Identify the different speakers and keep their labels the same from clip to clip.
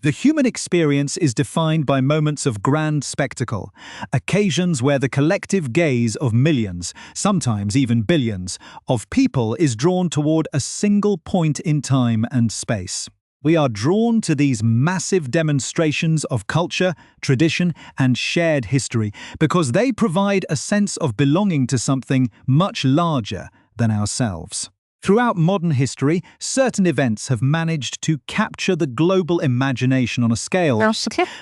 Speaker 1: The human experience is defined by moments of grand spectacle, occasions where the collective gaze of millions, sometimes even billions, of people is drawn toward a single point in time and space. We are drawn to these massive demonstrations of culture, tradition, and shared history because they provide a sense of belonging to something much larger than ourselves. Throughout modern history, certain events have managed to capture the global imagination on a scale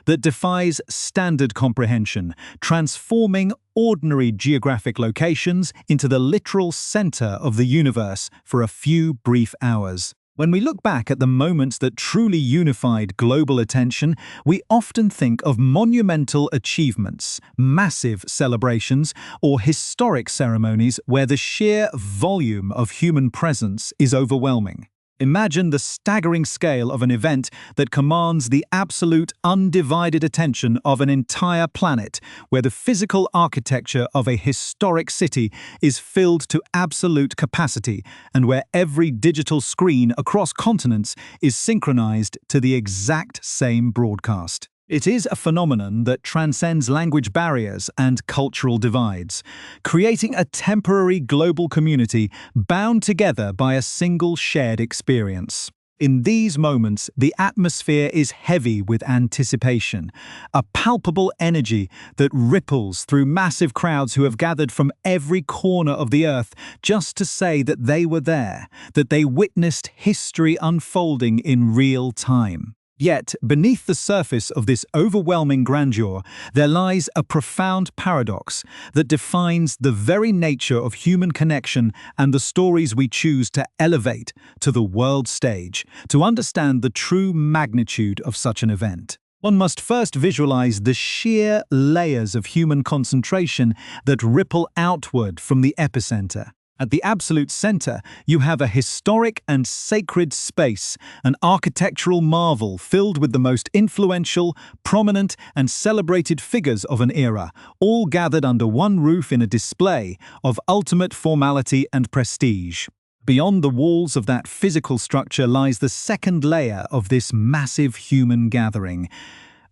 Speaker 1: that defies standard comprehension, transforming ordinary geographic locations into the literal center of the universe for a few brief hours. When we look back at the moments that truly unified global attention, we often think of monumental achievements, massive celebrations, or historic ceremonies where the sheer volume of human presence is overwhelming. Imagine the staggering scale of an event that commands the absolute undivided attention of an entire planet, where the physical architecture of a historic city is filled to absolute capacity, and where every digital screen across continents is synchronized to the exact same broadcast. It is a phenomenon that transcends language barriers and cultural divides, creating a temporary global community bound together by a single shared experience. In these moments, the atmosphere is heavy with anticipation, a palpable energy that ripples through massive crowds who have gathered from every corner of the earth just to say that they were there, that they witnessed history unfolding in real time. Yet, beneath the surface of this overwhelming grandeur, there lies a profound paradox that defines the very nature of human connection and the stories we choose to elevate to the world stage. To understand the true magnitude of such an event, one must first visualize the sheer layers of human concentration that ripple outward from the epicenter. At the absolute center, you have a historic and sacred space, an architectural marvel filled with the most influential, prominent, and celebrated figures of an era, all gathered under one roof in a display of ultimate formality and prestige. Beyond the walls of that physical structure lies the second layer of this massive human gathering.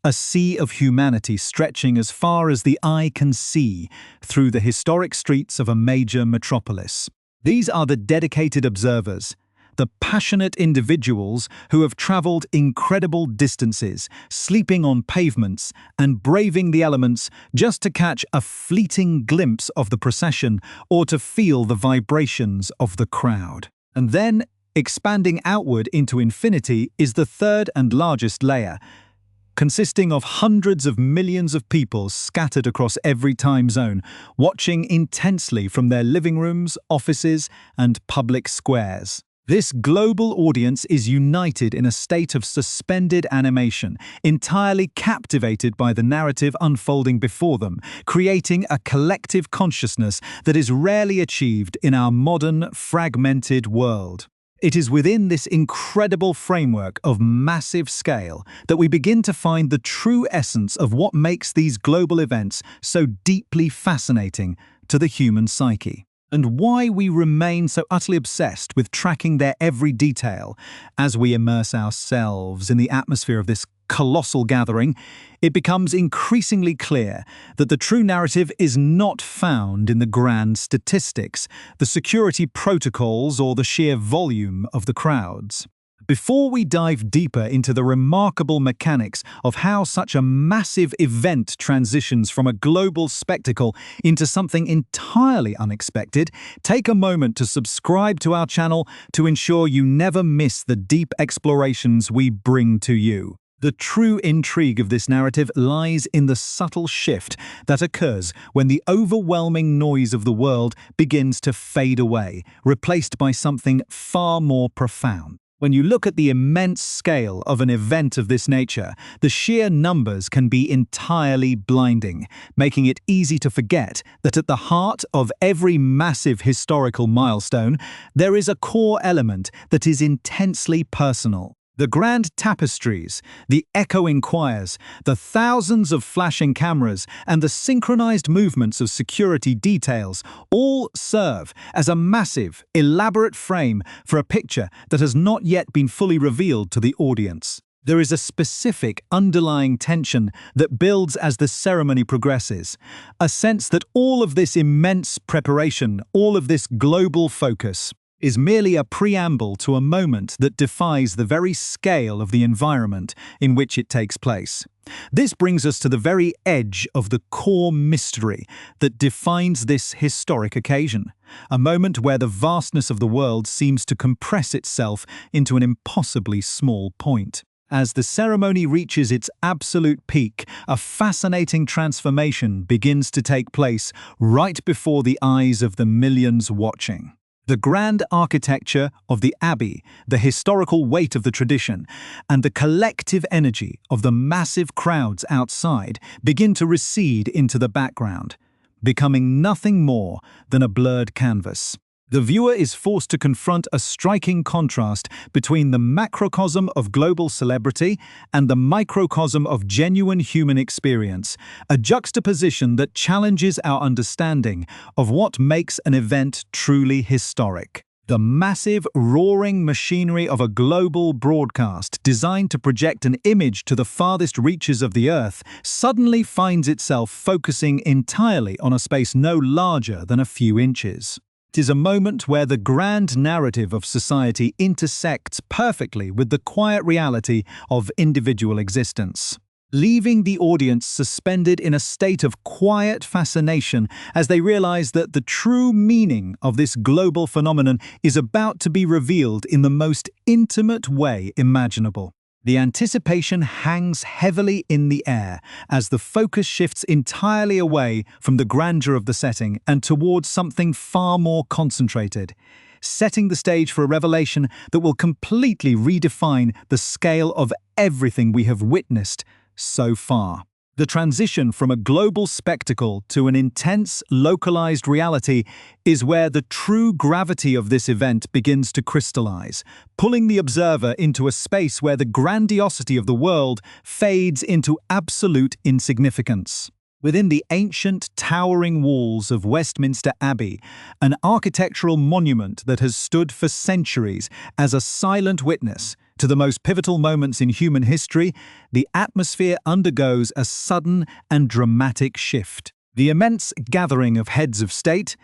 Speaker 1: A sea of humanity stretching as far as the eye can see through the historic streets of a major metropolis. These are the dedicated observers, the passionate individuals who have traveled incredible distances, sleeping on pavements and braving the elements just to catch a fleeting glimpse of the procession or to feel the vibrations of the crowd. And then, expanding outward into infinity is the third and largest layer, consisting of hundreds of millions of people scattered across every time zone, watching intensely from their living rooms, offices, and public squares. This global audience is united in a state of suspended animation, entirely captivated by the narrative unfolding before them, creating a collective consciousness that is rarely achieved in our modern, fragmented world. It is within this incredible framework of massive scale that we begin to find the true essence of what makes these global events so deeply fascinating to the human psyche, and why we remain so utterly obsessed with tracking their every detail. As we immerse ourselves in the atmosphere of this colossal gathering, it becomes increasingly clear that the true narrative is not found in the grand statistics, the security protocols, or the sheer volume of the crowds. Before we dive deeper into the remarkable mechanics of how such a massive event transitions from a global spectacle into something entirely unexpected, take a moment to subscribe to our channel to ensure you never miss the deep explorations we bring to you. The true intrigue of this narrative lies in the subtle shift that occurs when the overwhelming noise of the world begins to fade away, replaced by something far more profound. When you look at the immense scale of an event of this nature, the sheer numbers can be entirely blinding, making it easy to forget that at the heart of every massive historical milestone, there is a core element that is intensely personal. The grand tapestries, the echoing choirs, the thousands of flashing cameras, and the synchronized movements of security details all serve as a massive, elaborate frame for a picture that has not yet been fully revealed to the audience. There is a specific underlying tension that builds as the ceremony progresses, a sense that all of this immense preparation, all of this global focus, is merely a preamble to a moment that defies the very scale of the environment in which it takes place. This brings us to the very edge of the core mystery that defines this historic occasion, a moment where the vastness of the world seems to compress itself into an impossibly small point. As the ceremony reaches its absolute peak, a fascinating transformation begins to take place right before the eyes of the millions watching. The grand architecture of the abbey, the historical weight of the tradition, and the collective energy of the massive crowds outside begin to recede into the background, becoming nothing more than a blurred canvas. The viewer is forced to confront a striking contrast between the macrocosm of global celebrity and the microcosm of genuine human experience, a juxtaposition that challenges our understanding of what makes an event truly historic. The massive, roaring machinery of a global broadcast designed to project an image to the farthest reaches of the Earth suddenly finds itself focusing entirely on a space no larger than a few inches. It is a moment where the grand narrative of society intersects perfectly with the quiet reality of individual existence, leaving the audience suspended in a state of quiet fascination as they realize that the true meaning of this global phenomenon is about to be revealed in the most intimate way imaginable. The anticipation hangs heavily in the air as the focus shifts entirely away from the grandeur of the setting and towards something far more concentrated, setting the stage for a revelation that will completely redefine the scale of everything we have witnessed so far. The transition from a global spectacle to an intense, localized reality is where the true gravity of this event begins to crystallize, pulling the observer into a space where the grandiosity of the world fades into absolute insignificance. Within the ancient, towering walls of Westminster Abbey, an architectural monument that has stood for centuries as a silent witness to the most pivotal moments in human history, the atmosphere undergoes a sudden and dramatic shift. The immense gathering of heads of state,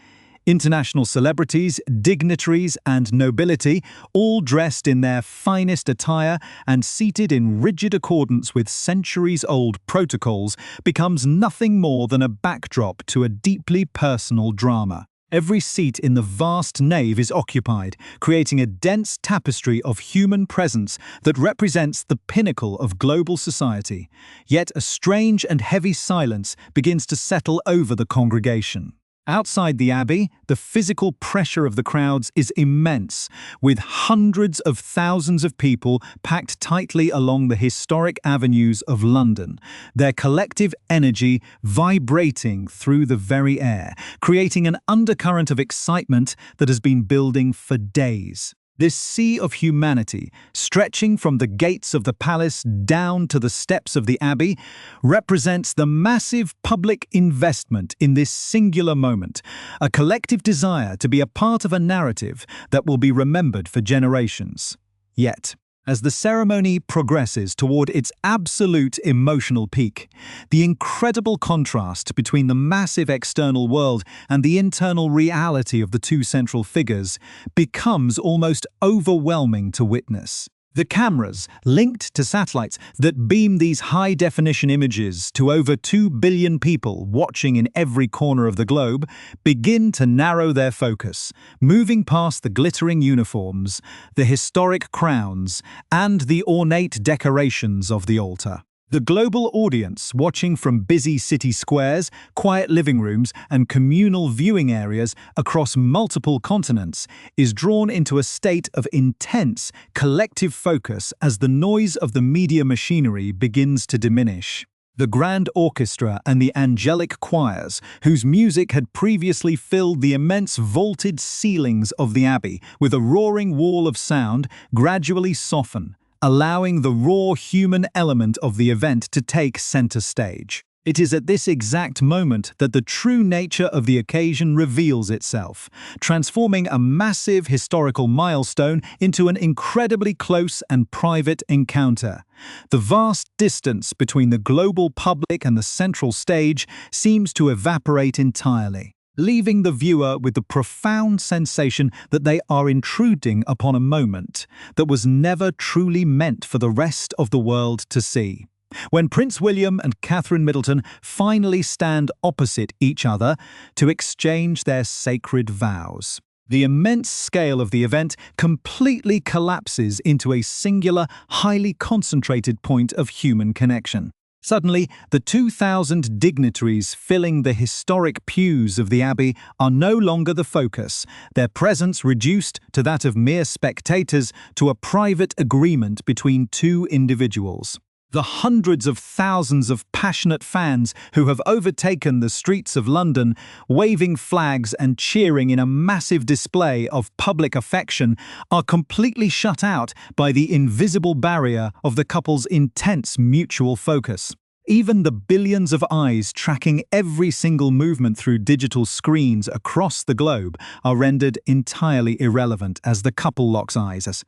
Speaker 1: international celebrities, dignitaries, and nobility, all dressed in their finest attire and seated in rigid accordance with centuries-old protocols, becomes nothing more than a backdrop to a deeply personal drama. Every seat in the vast nave is occupied, creating a dense tapestry of human presence that represents the pinnacle of global society. Yet a strange and heavy silence begins to settle over the congregation. Outside the abbey, the physical pressure of the crowds is immense, with hundreds of thousands of people packed tightly along the historic avenues of London, their collective energy vibrating through the very air, creating an undercurrent of excitement that has been building for days. This sea of humanity, stretching from the gates of the palace down to the steps of the abbey, represents the massive public investment in this singular moment, a collective desire to be a part of a narrative that will be remembered for generations. Yet, as the ceremony progresses toward its absolute emotional peak, the incredible contrast between the massive external world and the internal reality of the two central figures becomes almost overwhelming to witness. The cameras, linked to satellites that beam these high-definition images to over 2 billion people watching in every corner of the globe, begin to narrow their focus, moving past the glittering uniforms, the historic crowns, and the ornate decorations of the altar. The global audience, watching from busy city squares, quiet living rooms, and communal viewing areas across multiple continents, is drawn into a state of intense, collective focus as the noise of the media machinery begins to diminish. The grand orchestra and the angelic choirs, whose music had previously filled the immense vaulted ceilings of the abbey with a roaring wall of sound, gradually soften, allowing the raw human element of the event to take center stage. It is at this exact moment that the true nature of the occasion reveals itself, transforming a massive historical milestone into an incredibly close and private encounter. The vast distance between the global public and the central stage seems to evaporate entirely, leaving the viewer with the profound sensation that they are intruding upon a moment that was never truly meant for the rest of the world to see. When Prince William and Catherine Middleton finally stand opposite each other to exchange their sacred vows, the immense scale of the event completely collapses into a singular, highly concentrated point of human connection. Suddenly, the 2,000 dignitaries filling the historic pews of the Abbey are no longer the focus, their presence reduced to that of mere spectators to a private agreement between two individuals. The hundreds of thousands of passionate fans who have overtaken the streets of London, waving flags and cheering in a massive display of public affection, are completely shut out by the invisible barrier of the couple's intense mutual focus. Even the billions of eyes tracking every single movement through digital screens across the globe are rendered entirely irrelevant as the couple locks eyes,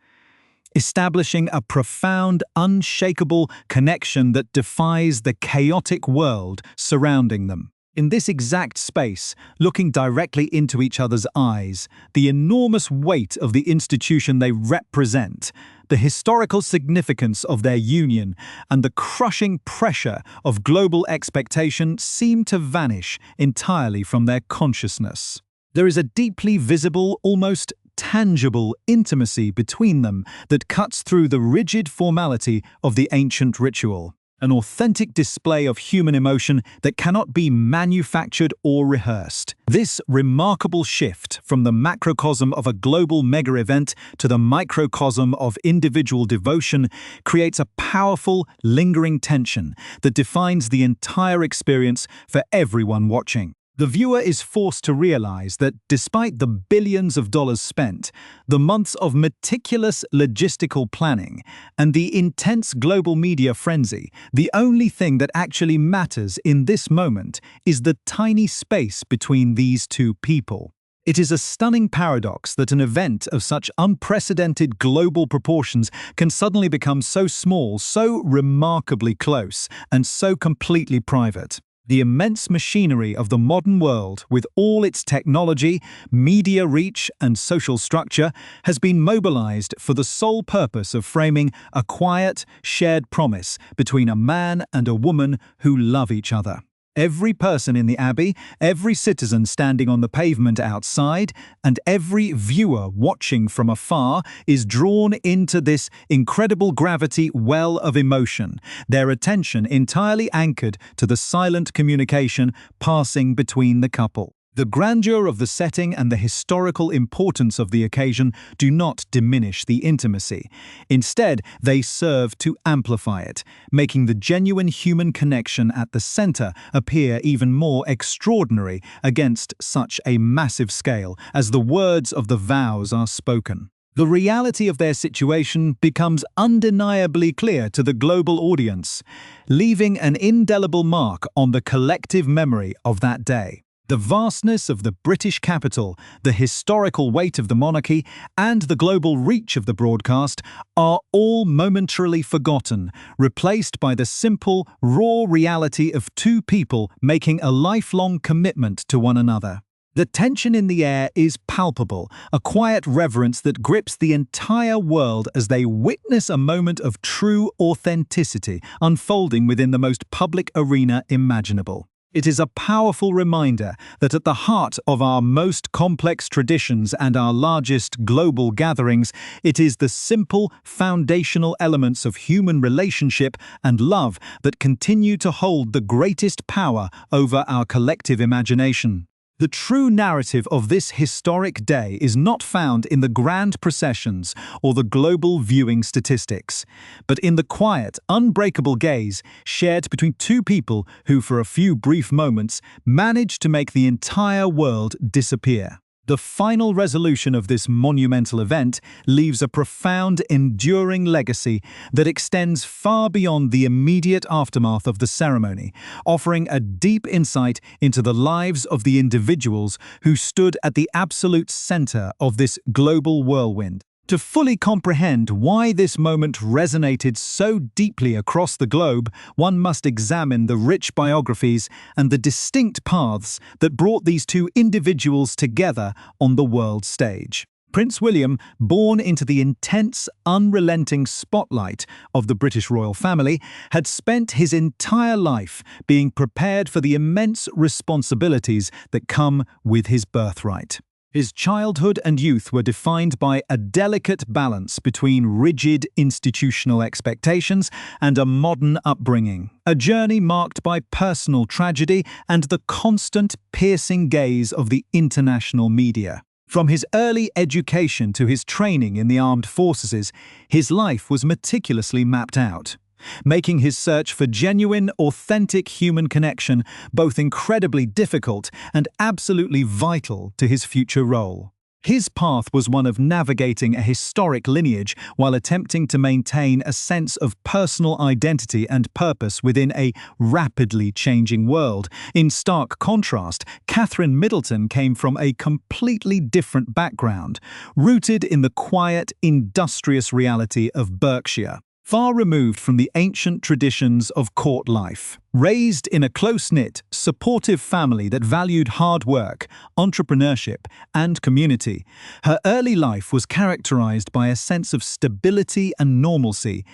Speaker 1: establishing a profound, unshakable connection that defies the chaotic world surrounding them. In this exact space, looking directly into each other's eyes, the enormous weight of the institution they represent, the historical significance of their union, and the crushing pressure of global expectation seem to vanish entirely from their consciousness. There is a deeply visible, almost tangible intimacy between them that cuts through the rigid formality of the ancient ritual, an authentic display of human emotion that cannot be manufactured or rehearsed. This remarkable shift from the macrocosm of a global mega-event to the microcosm of individual devotion creates a powerful, lingering tension that defines the entire experience for everyone watching. The viewer is forced to realize that despite the billions of dollars spent, the months of meticulous logistical planning, and the intense global media frenzy, the only thing that actually matters in this moment is the tiny space between these two people. It is a stunning paradox that an event of such unprecedented global proportions can suddenly become so small, so remarkably close, and so completely private. The immense machinery of the modern world, with all its technology, media reach, and social structure, has been mobilized for the sole purpose of framing a quiet, shared promise between a man and a woman who love each other. Every person in the Abbey, every citizen standing on the pavement outside, and every viewer watching from afar is drawn into this incredible gravity well of emotion, their attention entirely anchored to the silent communication passing between the couple. The grandeur of the setting and the historical importance of the occasion do not diminish the intimacy. Instead, they serve to amplify it, making the genuine human connection at the center appear even more extraordinary against such a massive scale as the words of the vows are spoken. The reality of their situation becomes undeniably clear to the global audience, leaving an indelible mark on the collective memory of that day. The vastness of the British capital, the historical weight of the monarchy, and the global reach of the broadcast are all momentarily forgotten, replaced by the simple, raw reality of two people making a lifelong commitment to one another. The tension in the air is palpable, a quiet reverence that grips the entire world as they witness a moment of true authenticity unfolding within the most public arena imaginable. It is a powerful reminder that at the heart of our most complex traditions and our largest global gatherings, it is the simple, foundational elements of human relationship and love that continue to hold the greatest power over our collective imagination. The true narrative of this historic day is not found in the grand processions or the global viewing statistics, but in the quiet, unbreakable gaze shared between two people who, for a few brief moments, managed to make the entire world disappear. The final resolution of this monumental event leaves a profound, enduring legacy that extends far beyond the immediate aftermath of the ceremony, offering a deep insight into the lives of the individuals who stood at the absolute center of this global whirlwind. To fully comprehend why this moment resonated so deeply across the globe, one must examine the rich biographies and the distinct paths that brought these two individuals together on the world stage. Prince William, born into the intense, unrelenting spotlight of the British royal family, had spent his entire life being prepared for the immense responsibilities that come with his birthright. His childhood and youth were defined by a delicate balance between rigid institutional expectations and a modern upbringing, a journey marked by personal tragedy and the constant, piercing gaze of the international media. From his early education to his training in the armed forces, his life was meticulously mapped out, making his search for genuine, authentic human connection both incredibly difficult and absolutely vital to his future role. His path was one of navigating a historic lineage while attempting to maintain a sense of personal identity and purpose within a rapidly changing world. In stark contrast, Catherine Middleton came from a completely different background, rooted in the quiet, industrious reality of Berkshire. Far removed from the ancient traditions of court life. Raised in a close-knit, supportive family that valued hard work, entrepreneurship, and community, her early life was characterized by a sense of stability and normalcy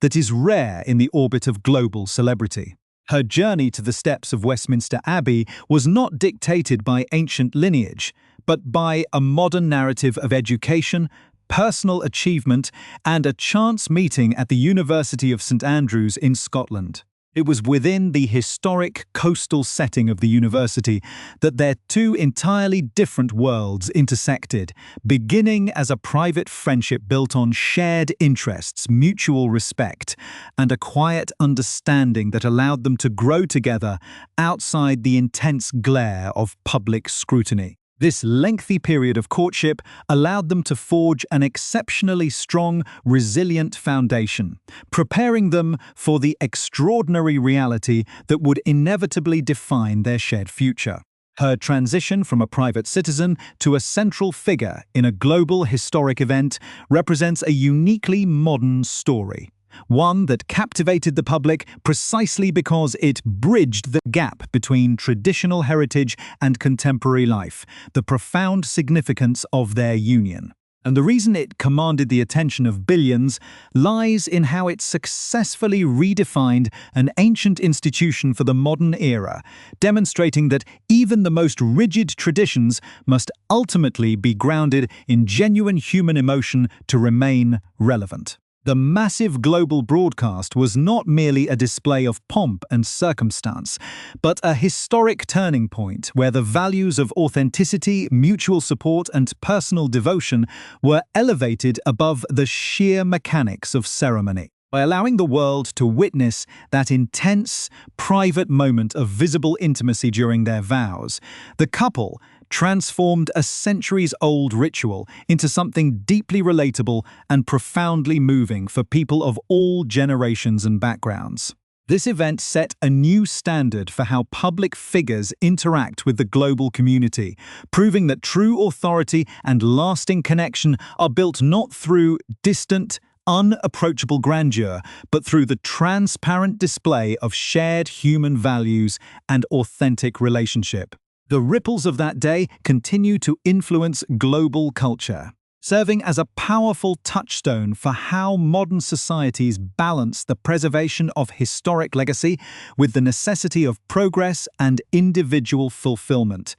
Speaker 1: that is rare in the orbit of global celebrity. Her journey to the steps of Westminster Abbey was not dictated by ancient lineage, but by a modern narrative of education, personal achievement, and a chance meeting at the University of St Andrews in Scotland. It was within the historic coastal setting of the university that their two entirely different worlds intersected, beginning as a private friendship built on shared interests, mutual respect, and a quiet understanding that allowed them to grow together outside the intense glare of public scrutiny. This lengthy period of courtship allowed them to forge an exceptionally strong, resilient foundation, preparing them for the extraordinary reality that would inevitably define their shared future. Her transition from a private citizen to a central figure in a global historic event represents a uniquely modern story. One that captivated the public precisely because it bridged the gap between traditional heritage and contemporary life, the profound significance of their union. And the reason it commanded the attention of billions lies in how it successfully redefined an ancient institution for the modern era, demonstrating that even the most rigid traditions must ultimately be grounded in genuine human emotion to remain relevant. The massive global broadcast was not merely a display of pomp and circumstance, but a historic turning point where the values of authenticity, mutual support, and personal devotion were elevated above the sheer mechanics of ceremony. By allowing the world to witness that intense, private moment of visible intimacy during their vows, the couple transformed a centuries-old ritual into something deeply relatable and profoundly moving for people of all generations and backgrounds. This event set a new standard for how public figures interact with the global community, proving that true authority and lasting connection are built not through distant, unapproachable grandeur, but through the transparent display of shared human values and authentic relationship. The ripples of that day continue to influence global culture, serving as a powerful touchstone for how modern societies balance the preservation of historic legacy with the necessity of progress and individual fulfillment.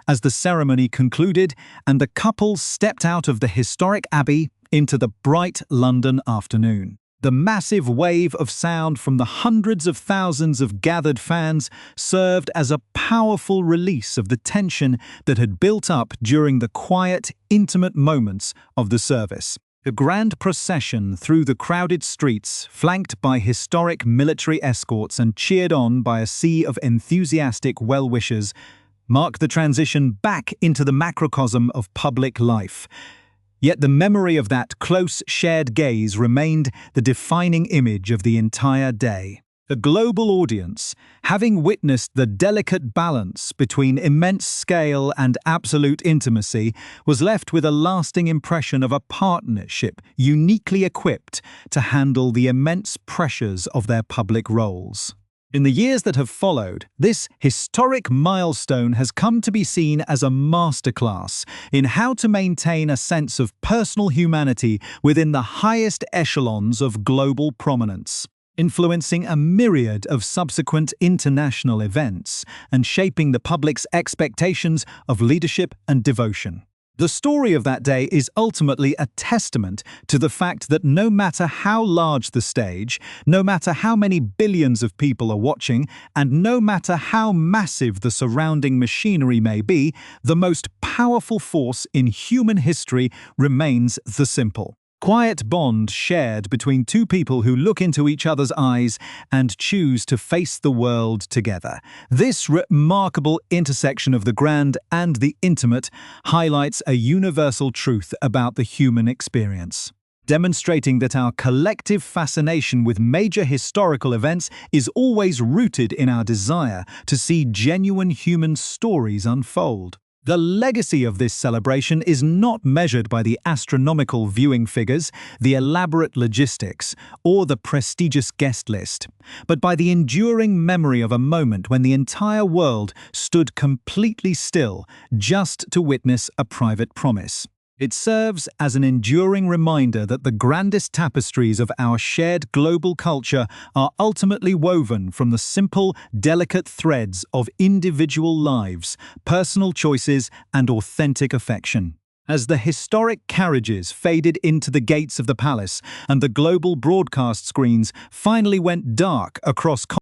Speaker 1: As the ceremony concluded and the couple stepped out of the historic abbey into the bright London afternoon, the massive wave of sound from the hundreds of thousands of gathered fans served as a powerful release of the tension that had built up during the quiet, intimate moments of the service. The grand procession through the crowded streets, flanked by historic military escorts and cheered on by a sea of enthusiastic well-wishers, marked the transition back into the macrocosm of public life. Yet the memory of that close, shared gaze remained the defining image of the entire day. The global audience, having witnessed the delicate balance between immense scale and absolute intimacy, was left with a lasting impression of a partnership uniquely equipped to handle the immense pressures of their public roles. In the years that have followed, this historic milestone has come to be seen as a masterclass in how to maintain a sense of personal humanity within the highest echelons of global prominence, influencing a myriad of subsequent international events and shaping the public's expectations of leadership and devotion. The story of that day is ultimately a testament to the fact that no matter how large the stage, no matter how many billions of people are watching, and no matter how massive the surrounding machinery may be, the most powerful force in human history remains the simple, quiet bond shared between two people who look into each other's eyes and choose to face the world together. This remarkable intersection of the grand and the intimate highlights a universal truth about the human experience, demonstrating that our collective fascination with major historical events is always rooted in our desire to see genuine human stories unfold. The legacy of this celebration is not measured by the astronomical viewing figures, the elaborate logistics, or the prestigious guest list, but by the enduring memory of a moment when the entire world stood completely still just to witness a private promise. It serves as an enduring reminder that the grandest tapestries of our shared global culture are ultimately woven from the simple, delicate threads of individual lives, personal choices, and authentic affection. As the historic carriages faded into the gates of the palace and the global broadcast screens finally went dark across